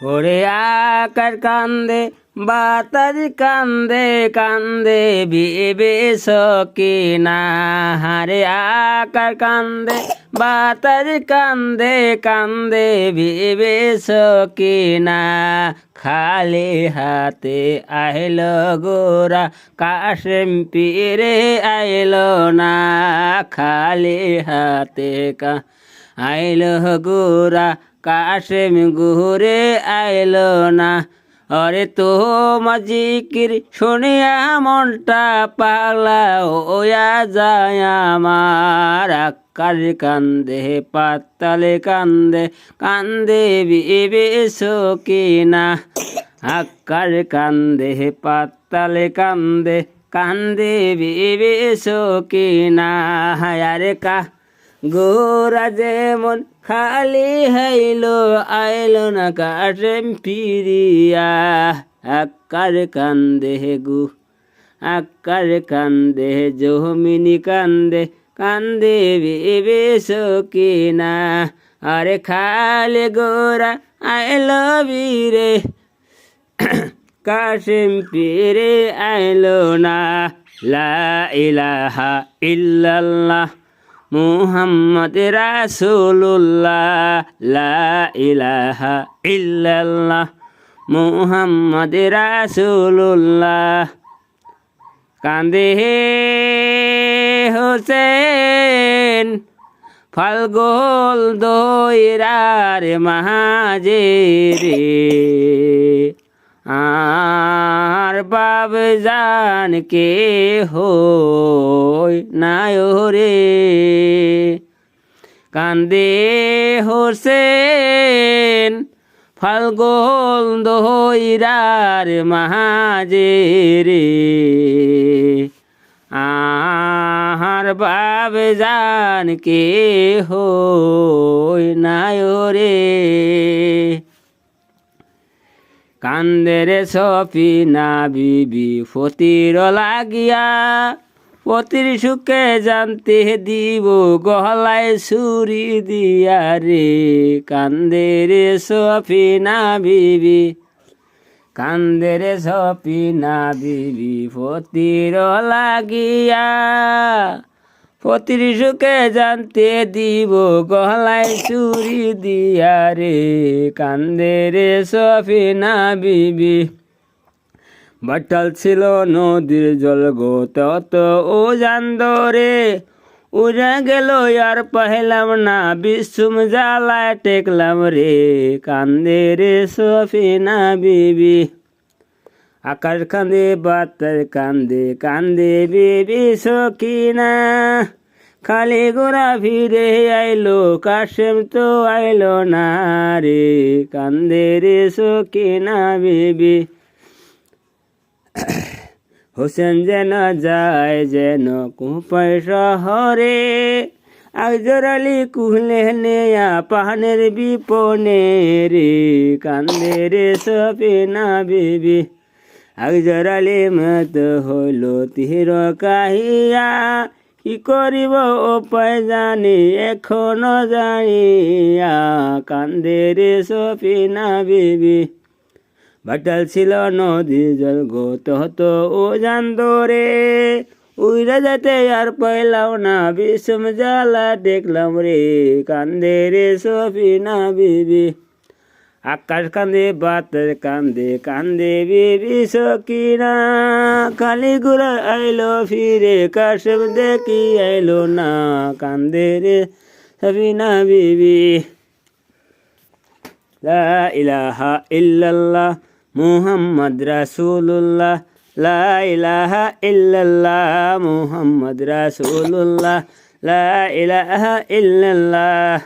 ওরে আকার কান্দে বাতাস কান্দে কান্দে বিবে সকিনা হারে আকার কান্দে বাতাস কান্দে কান্দে বিবে সকিনা খালি হাতে আইল গোরা কাশেম পীরে আইল না খালি হাতে আইল গোরা কাশেম ঘুরে আইল না অরে তো জিকির শুনিয়া মনটা পাগলা ওয়া যায় আমার আকার কান্দে পাতালে কান্দে কান্দে বিবে সকিনা আকার কান্দে পাতালে কান্দে কান্দে বিবে সকিনা আরে গোরা যেমন খালি হাইলো আইলো না কাশেম পিরিয়া আকার কান্দে আকার কান্দে জমিনি কান্দে কান্দে বিবে সকিনা আরে খালি গোরা আইলো বীরে কাশেম পীরে আইলো না লা ইলাহা ইল্লাল্লাহ মুহাম্মদ রাসূলুল্লাহ লা ইলাহা ইল্লাল্লাহ মুহাম্মদ রাসূলুল্লাহ কান্দে হোসেন ফালগোল দইরার মাঝে রে আর বাব জান কে হই নাই রে কান্দে হোসেন ফালগোল দইরার মাঝে রে আর বাব জান কে হই নাই রে কান্দে রে সফিনা বিবি ফতির লাগিয়া পতির সুখে জানতে দিব গলায় ছুরি দিয়া রে কান্দে রে সফিনা বিবি কান্দে রে সফিনা বিবি ফতির লাগিয়া পতির সুখে জানতে দিব গলায় ছুরি দিয়া রে কান্দে রে সফিনা বিবি বাটাল ছিল নদীর জল গো তত ও জান্দরে উড়ে গেল আর পাইলাম না বিশ্বম জ্বালায় টেকলাম রে কান্দে রে সফিনা বিবি আকাশ কান্দে বাতাস কান্দে কান্দে বিবি সকিনা খালি গোরা ফিরে আইলো কাশেম তো আইলো না রে কান্দে রে সকিনা বিবি হোসেন যেন যায় যেন কুপাই শহরে আকজর আলী কুহলে নেয়া পাহানের বিপনে রে কান্দে রে সফিনা বিবি আকজর আলী মত হইল তীর কাহিয়া কি করিব উপায় জানি এখনো জানিয়া কান্দে রে সফিনা বিবি বাটাল ছিল নদী জল গত হতো ও জান্দরে উইরা যেতে আর পাইলাম না বিষম জ্বালা দেখলাম রে কান্দে রে সফিনা বিবি আকাশ কান্দে বাতাস কান্দে কান্দে বিবি সকিনা খালি ঘুরা আইলো ফিরে কাশেম দেখি আইলো না কান্দে রে সফিনা বিবি লা ইলাহা ইল্লাল্লাহ মুহাম্মদ রাসূলুল্লাহ লা ইলাহা ইল্লাল্লাহ মুহাম্মদ রাসূলুল্লাহ লা ইলাহা ইল্লাল্লাহ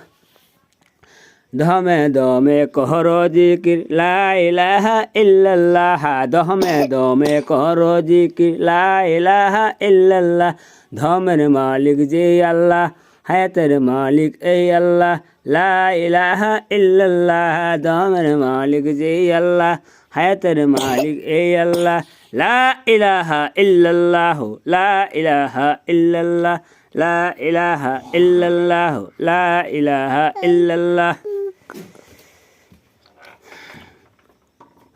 দমে দমে করো জিকির লা ইলাহা ইল্লাল্লাহ দমে দমে করো জিকির লা ইলাহা ইল্লাল্লাহ ধমের মালিক যে আল্লাহ হায়াতের মালিক এই আল্লাহ লা ইলাহা ইল্লাল্লাহ দমের মালিক যে আল্লাহ হায়াতের মালিক এই আল্লাহ লা ইলাহা ইল্লাল্লাহ লা ইলাহা ইল্লাল্লাহ লা ইলাহা ইল্লাল্লাহ লা ইলাহা ইল্লাল্লাহ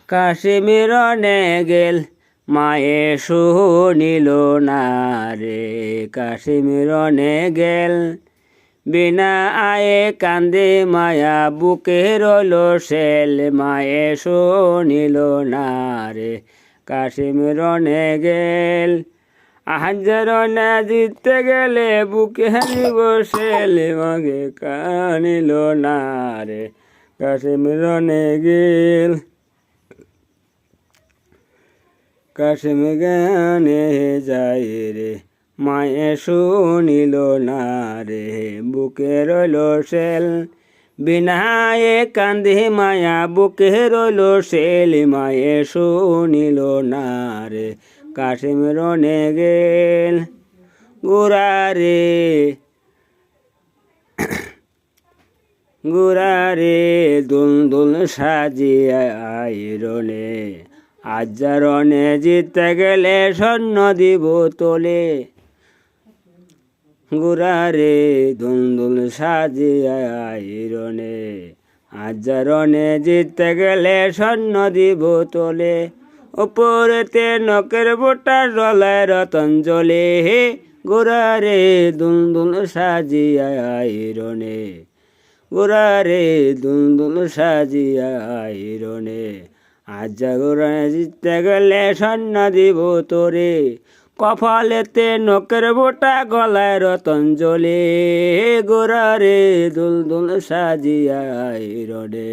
কাশ্মীরনে গেল মায়ে শুনিল না রে, কাশ্মীরনে গেল বিনা আয়ে কান্দে মায়া বুকে রইল শেল, মায়ে শুনিল না রে, কাশ্মীরনে গেল আহাজারনে জিততে গেলে বুকে হারিব শেল, মাগে কানিল না রে, কাশ্মীরনে গেল কাশ্মীর গানে যায় রে, মায়ে শুনিল না রে, বুকে রইল শেল বিনায়ে কান্দে মায়া বুকে রইল শেল, মায়ে শুনিল না রে, কাশ্মীরনে গেল গুরারে গুরারে দুল দুল সাজিয়ে আইরনে, আজারনে জিততে গেলে স্বর্ণ দিব তোলে, গুরারে দুল দুল সাজিয়ে আইরনে, আজারনে জিততে গেলে স্বর্ণ দিব তোলে, ওপরেতে নকের বোটা জলায় রতন জলে, গুরারে দুল দুল সাজিয়ে আইরনে, গুরারে দুল দুল সাজিয়ে আইরনে, আজা গোরানে জিততে গেলে স্বর্ণ দিব তোরে, কপালেতে নকের বোটা গলায় রতন জলে, গোরারে দুল দুল সাজিয়া আইরনে।